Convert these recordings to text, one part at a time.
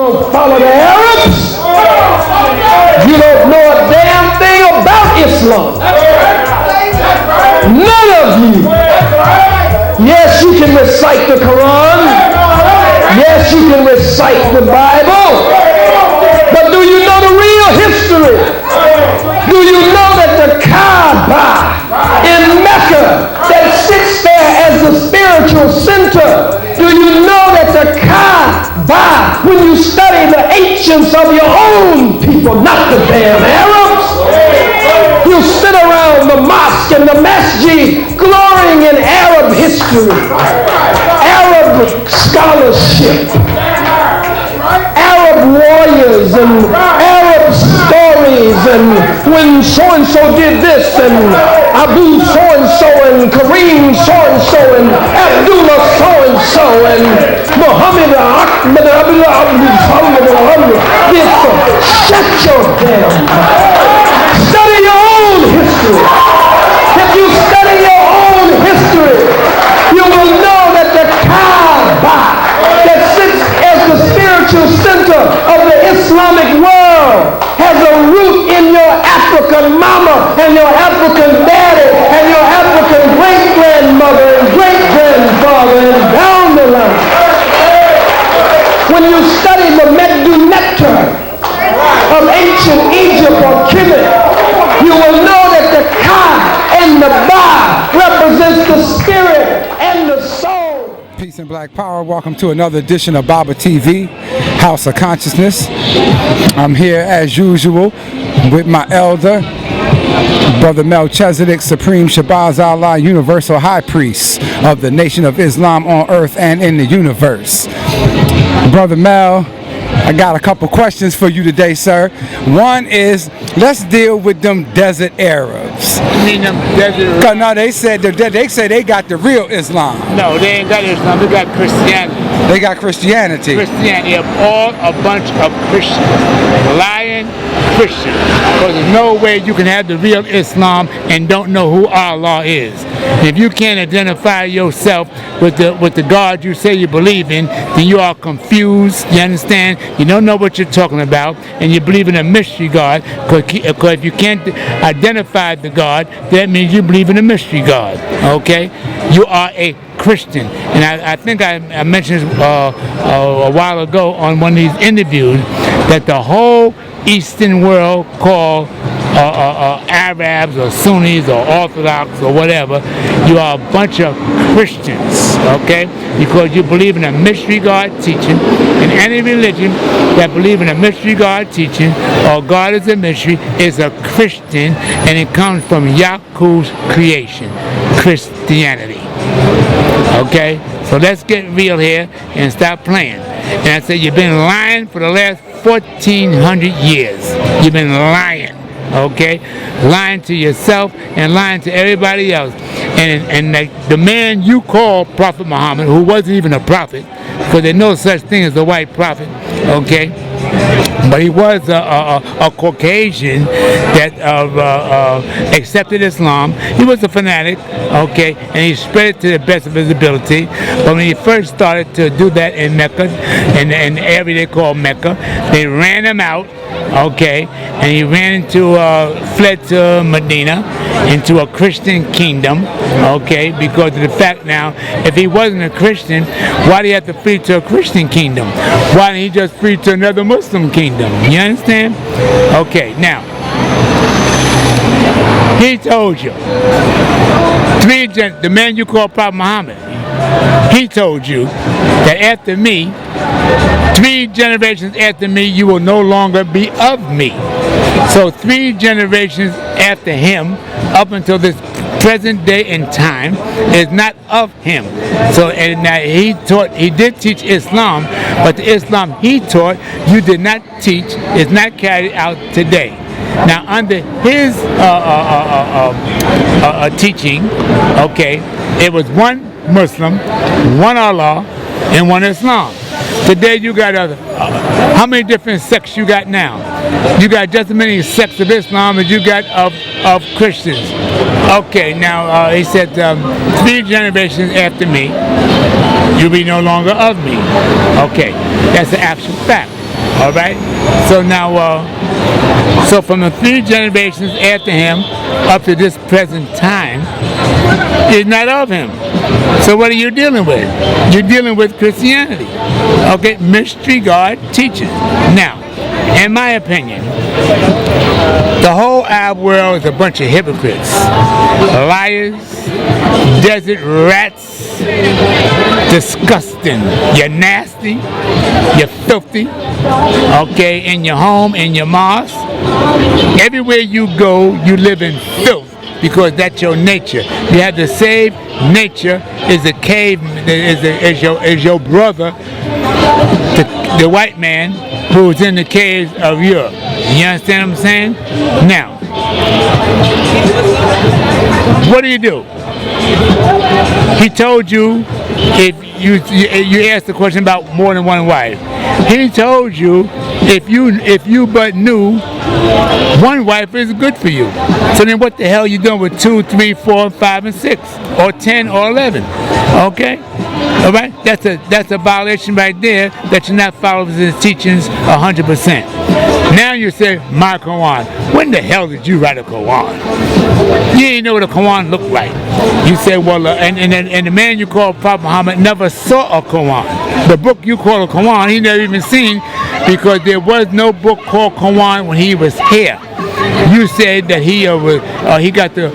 gonna follow the Arabs. You don't know a damn thing about Islam. None of you. Yes, you can recite the Quran. Yes, you can recite the Bible. But do you know the real history? Do you know that the Kaaba in Mecca that sits there as the spiritual center? Do you know that the Kaaba, when you study the ancients of your own people, not the damn Arabs, you sit around the mosque and the masjid glorying in Arab history, Arab scholarship, Arab warriors and Arab stories, and when so-and-so did this, and Abu so-and-so, and Kareem so-and-so, and Abdullah so-and-so, and Muhammad Ahmed did so. Shut your damn mouth. Study your own history. If you study your own history, you will know that the Kaaba that sits as the spiritual center of the Islamic world has a root in your African mama and your African daddy and your African great-grandmother and great-grandfather and down the line. When you study the Medu Nectar of ancient Egypt or Kemet, you will know that the Ka and the Ba represents the spirit and the soul. Peace and Black Power. Welcome to another edition of Baba TV, House of Consciousness. I'm here as usual with my elder, Brother Melchizedek, Supreme Shabazz Allah, Universal High Priest of the Nation of Islam on earth and in the universe. Brother Mel, I got a couple questions for you today, sir. One is, let's deal with them desert Arabs. You mean them desert Arabs? No, they say they got the real Islam. No, they ain't got Islam. They got Christianity. They got Christianity. Christianity, all a bunch of Christians. Lying Christians. Because there's no way you can have the real Islam and don't know who Allah is. If you can't identify yourself with the God you say you believe in, then you are confused, you understand? You don't know what you're talking about, and you believe in a mystery God, because if you can't identify the God, that means you believe in a mystery God, okay? You are a Christian. And I think I mentioned this a while ago on one of these interviews, that the whole Eastern world called Arabs or Sunnis or Orthodox or whatever, you are a bunch of Christians, okay? Because you believe in a mystery God teaching. And any religion that believes in a mystery God teaching, or God is a mystery, is a Christian, and it comes from Yahuwah's creation, Christianity. Okay? So let's get real here and stop playing. And I said, you've been lying for the last 1,400 years. You've been lying. Okay, lying to yourself and lying to everybody else, and the man you call Prophet Muhammad, who wasn't even a prophet, because there's no such thing as a white prophet, okay, but he was a Caucasian that accepted Islam. He was a fanatic, okay, and he spread it to the best of his ability. But when he first started to do that in Mecca, in the area they call Mecca, they ran him out. Okay, and he fled to Medina, into a Christian kingdom, okay, because of the fact now, if he wasn't a Christian, why did he have to flee to a Christian kingdom? Why didn't he just flee to another Muslim kingdom? You understand? Okay, now, he told you, the man you call Prophet Muhammad, he told you that after me, 3 generations after me, you will no longer be of me. So 3 generations after him, up until this present day in time, is not of him. So, and he did teach Islam, but the Islam he taught, you did not teach, is not carried out today. Now, under his teaching, okay, it was one Muslim, one Allah, and one Islam. Today you got how many different sects you got now? You got just as many sects of Islam as you got of Christians. Okay, now he said 3 generations after me, you'll be no longer of me. Okay, that's the actual fact. All right. So now, so from the 3 generations after him up to this present time, is not of him. So what are you dealing with? You're dealing with Christianity. Okay, mystery God teaches. Now, in my opinion, the whole Arab world is a bunch of hypocrites, liars, desert rats, disgusting. You're nasty, you're filthy, okay, in your home, in your mosque. Everywhere you go, you live in filth because that's your nature. You have the same nature as a cave, as your brother, the white man who's in the caves of Europe. You understand what I'm saying? Now, what do? He told you if you asked the question about more than one wife. He told you if you but knew one wife is good for you. So then what the hell are you doing with 2, 3, 4, 5, and 6, or 10, or 11? Okay? All right? That's a violation right there that you're not following his teachings 100%. Now you say, my Quran. When the hell did you write a Quran? You didn't know what a Quran looked like. You say, well, and the man you call Prophet Muhammad never saw a Quran. The book you call a Quran, he never even seen, because there was no book called Quran when he was here. You said that he got the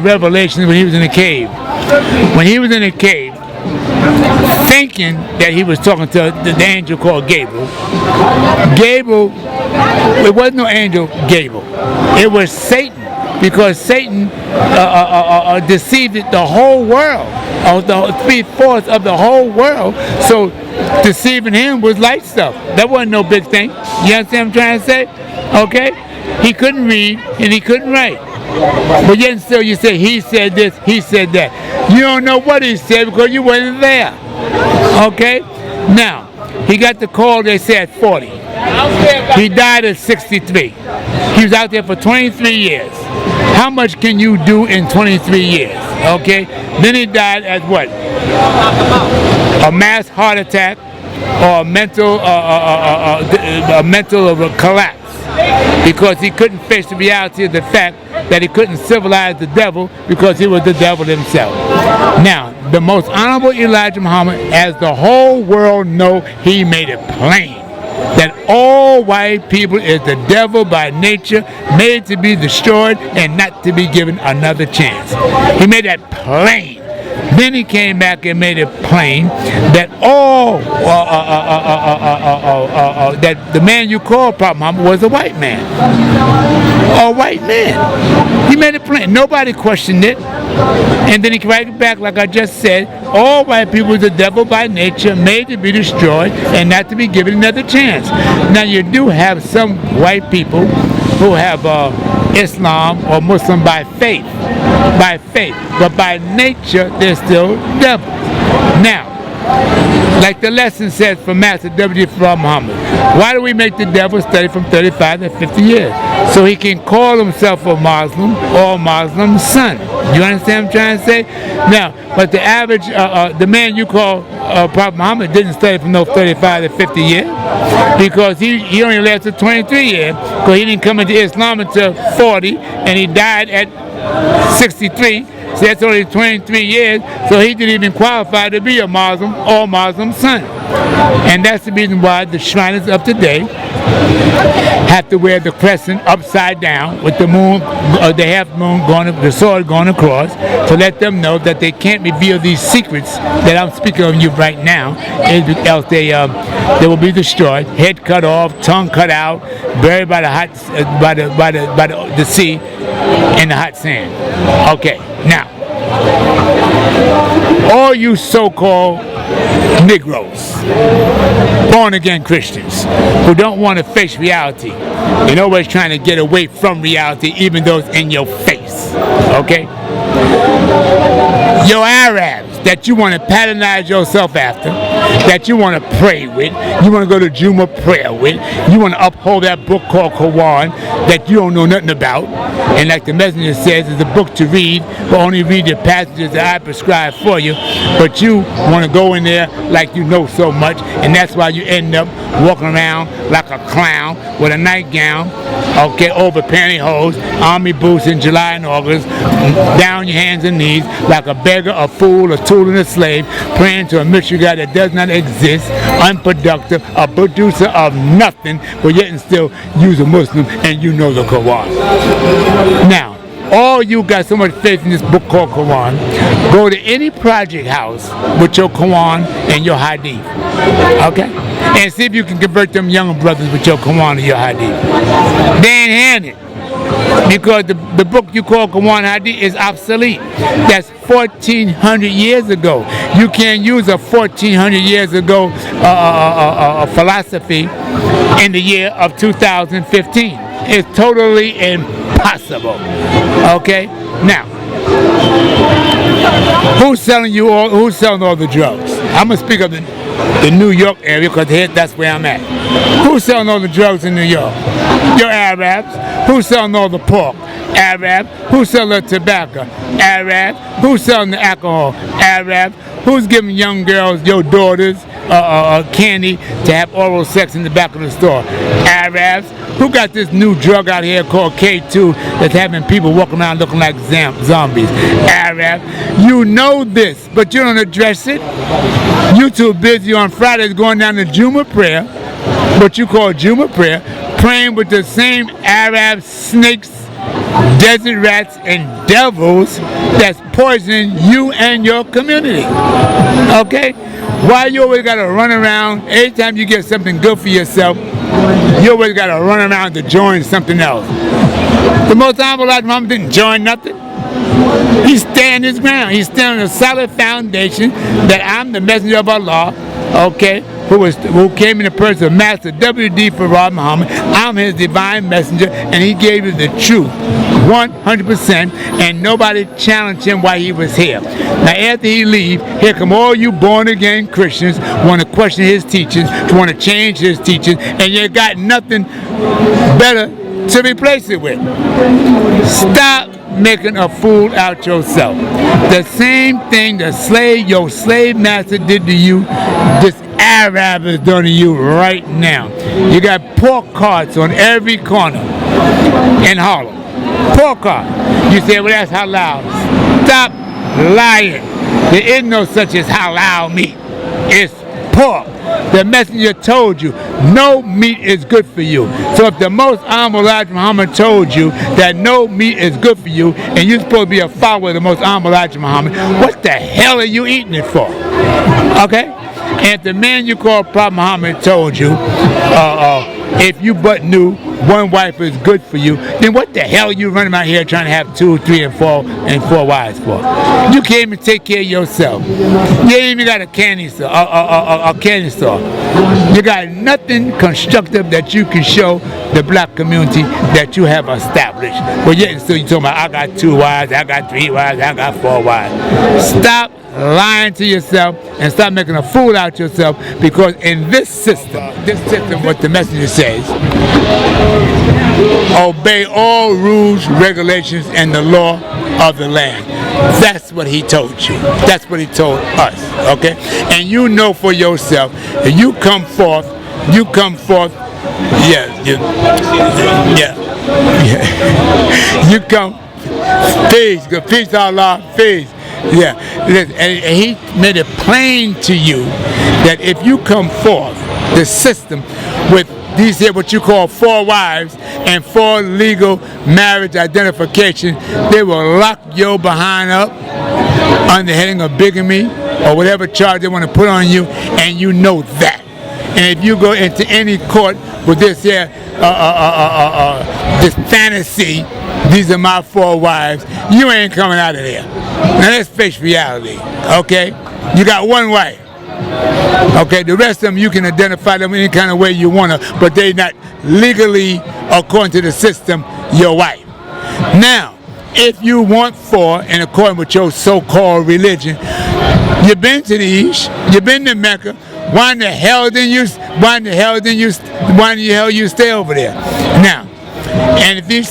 revelation when he was in the cave. When he was in the cave, thinking that he was talking to the angel called Gabriel. Gabriel, it wasn't no angel Gabriel. It was Satan, because Satan deceived the whole world, the 3/4 of the whole world. So deceiving him was light stuff. That wasn't no big thing. You understand what I'm trying to say? Okay? He couldn't read and he couldn't write. But yet still you say he said this, he said that. You don't know what he said because you wasn't there. Okay? Now, he got the call, they said, at 40. He died at 63. He was out there for 23 years. How much can you do in 23 years? Okay? Then he died at what? A mass heart attack or a mental collapse, because he couldn't face the reality of the fact that he couldn't civilize the devil because he was the devil himself. Now, the most honorable Elijah Muhammad, as the whole world know, he made it plain that all white people is the devil by nature, made to be destroyed and not to be given another chance. He made that plain. Then he came back and made it plain that that the man you call Prophet Muhammad was a white man. A white man. He made it plain. Nobody questioned it. And then he came right back, like I just said, all white people are the devil by nature, made to be destroyed and not to be given another chance. Now you do have some white people who have Islam or Muslim by faith, but by nature they're still devils. Now, like the lesson says from Master W. From Muhammad, why do we make the devil study from 35 to 50 years? So he can call himself a Muslim or a Muslim son. You understand what I'm trying to say? Now, but the average, the man you call Prophet Muhammad didn't study from those 35 to 50 years, because he only lasted 23 years, because he didn't come into Islam until 40, and he died at 63. So that's only 23 years, so he didn't even qualify to be a Muslim or Muslim son. And that's the reason why the Shriners of today have to wear the crescent upside down with the moon, the half moon the sword going across, to let them know that they can't reveal these secrets that I'm speaking of you right now, else they will be destroyed, head cut off, tongue cut out, buried by the sea in the hot sand. Okay. Now, all you so-called Negroes, born-again Christians, who don't want to face reality and always trying to get away from reality, even though it's in your face, okay? Your Arabs, that you want to patronize yourself after, that you want to pray with, you want to go to Juma prayer with, you want to uphold that book called Quran that you don't know nothing about. And like the messenger says, it's a book to read, but only read the passages that I prescribe for you. But you want to go in there like you know so much, and that's why you end up walking around like a clown with a nightgown, okay, over pantyhose, army boots in July and August, down on your hands and knees like a beggar, a fool, a tool, and a slave, praying to a mystery God that does not exist, unproductive, a producer of nothing, but yet and still use a Muslim, and you know the Quran. Now, all you got so much faith in this book called Quran, go to any project house with your Quran and your Hadith, okay? And see if you can convert them younger brothers with your Quran and your Hadith. They ain't had it. Because the book you call Quran Hadith is obsolete. That's 1,400 years ago. You can't use a 1,400 years ago philosophy in the year of 2015. It's totally impossible. Okay? Now, who's selling all the drugs? I'm gonna speak of the New York area because that's where I'm at. Who's selling all the drugs in New York? Your Arabs. Who's selling all the pork? Arab. Who's selling the tobacco? Arab. Who's selling the alcohol? Arab. Who's giving young girls, your daughters, candy to have oral sex in the back of the store? Arabs. Who got this new drug out here called K2 that's having people walking around looking like zombies? Arab. You know this, but you don't address it. You too busy on Fridays going down to Juma prayer, what you call Juma prayer, praying with the same Arab snakes, desert rats, and devils that's poisoning you and your community. Okay? Why you always gotta run around, every time you get something good for yourself, you always gotta run around to join something else. The Most Honorable Elijah Muhammad didn't join nothing. He stand his ground. He stand on a solid foundation that I'm the messenger of Allah, okay, who came in the person of Master W.D. Farad Muhammad. I'm his divine messenger, and he gave you the truth, 100%, and nobody challenged him while he was here. Now after he leave, here come all you born-again Christians want to question his teachings, want to change his teachings, and you got nothing better to replace it with. Stop making a fool out yourself. The same thing your slave master did to you, this Arab is doing to you right now. You got pork carts on every corner in Harlem. Pork cart. You say, well, that's halal. Stop lying. There is no such as halal meat. It's pork. The messenger told you no meat is good for you. So if the Most Honorable Elijah Muhammad told you that no meat is good for you, and you're supposed to be a follower of the Most Honorable Elijah Muhammad, what the hell are you eating it for? Okay? And if the man you call Prophet Muhammad told you, if you but knew one wife is good for you, then what the hell are you running out here trying to have 2, 3, and 4 wives for? You can't even take care of yourself. You ain't even got a candy store. You got nothing constructive that you can show the black community that you have established. But yet still you talking about, I got 2 wives, I got 3 wives, I got 4 wives. Stop lying to yourself and stop making a fool out yourself, because in this system, what the messenger says, obey all rules, regulations, and the law of the land. That's what he told you. That's what he told us, okay? And you know for yourself, if you come forth, you come, peace Allah, peace. Yeah, and he made it plain to you that if you come forth, the system with these here what you call 4 wives and 4 legal marriage identification, they will lock your behind up under the heading of bigamy or whatever charge they want to put on you, and you know that. And if you go into any court with this here, this fantasy, these are my 4 wives, you ain't coming out of there. Now let's face reality, okay? You got 1 wife. Okay, the rest of them you can identify them any kind of way you want to, but they not legally, according to the system, your wife. Now, if you want 4, and according with your so-called religion, You've been to the East. You've been to Mecca. Why in the hell didn't you stay over there? Now, and if these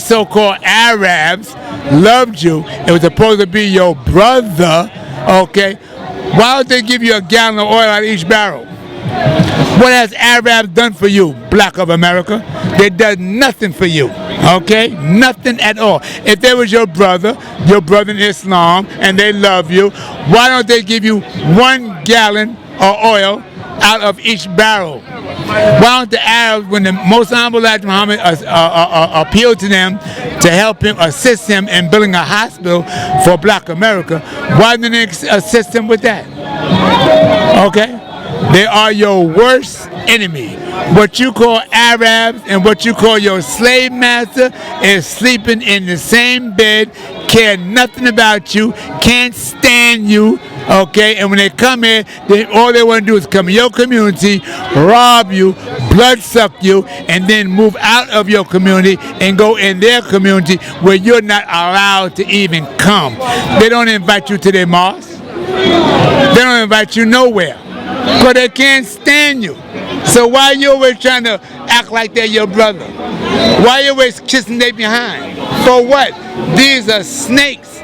so-called Arabs loved you, it was supposed to be your brother, okay? Why would they give you a gallon of oil out of each barrel? What has Arabs done for you, black of America? They done nothing for you, okay? Nothing at all. If they was your brother in Islam, and they love you, why don't they give you 1 gallon of oil out of each barrel? Why don't the Arabs, when the Most Honorable Elijah Muhammad appealed to them to help him, assist him in building a hospital for black America, why didn't they assist him with that? Okay? They are your worst enemy. What you call Arabs and what you call your slave master is sleeping in the same bed, care nothing about you, can't stand you, okay? And when they come here, all they want to do is come in your community, rob you, blood suck you, and then move out of your community and go in their community where you're not allowed to even come. They don't invite you to their mosque. They don't invite you nowhere. Because they can't stand you. So why are you always trying to act like they're your brother? Why are you always kissing their behind? For what? These are snakes,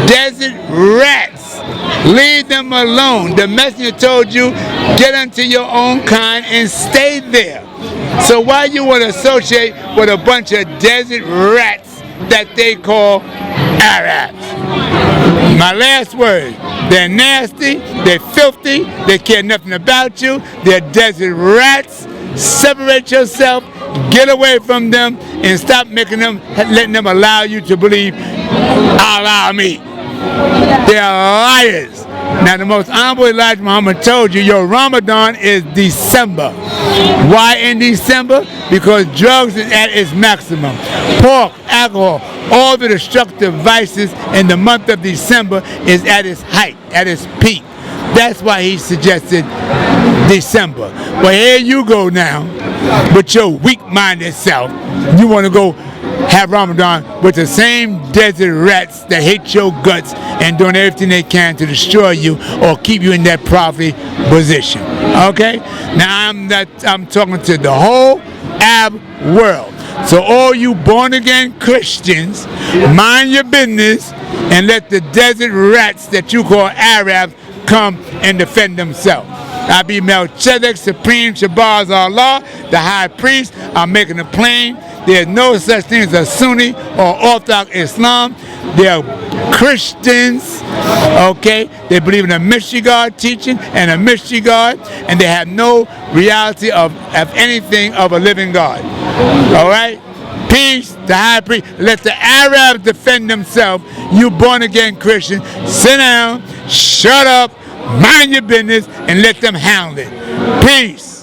desert rats. Leave them alone. The messenger told you, get unto your own kind and stay there. So why you want to associate with a bunch of desert rats that they call Arabs? My last word, they're nasty, they're filthy, they care nothing about you, they're desert rats. Separate yourself, get away from them, and stop letting them allow you to believe, allow me. They are liars. Now the Most Honorable Elijah Muhammad told you your Ramadan is December. Why in December? Because drugs is at its maximum. Pork, alcohol, all the destructive vices in the month of December is at its height, at its peak. That's why he suggested December. But here you go now, with your weak-minded self. You want to go have Ramadan with the same desert rats that hate your guts and doing everything they can to destroy you or keep you in that poverty position. Okay? Now I'm talking to the whole Arab world. So all you born-again Christians, mind your business and let the desert rats that you call Arabs come and defend themselves. I be Melchizedek, Supreme Shabazz Allah, the High Priest. I'm making it plain. There's no such thing as a Sunni or Orthodox Islam. They are Christians, okay? They believe in a mystery God teaching and a mystery God, and they have no reality of anything of a living God. All right? Peace, the High Priest. Let the Arabs defend themselves. You born-again Christian, sit down, shut up, mind your business, and let them handle it. Peace.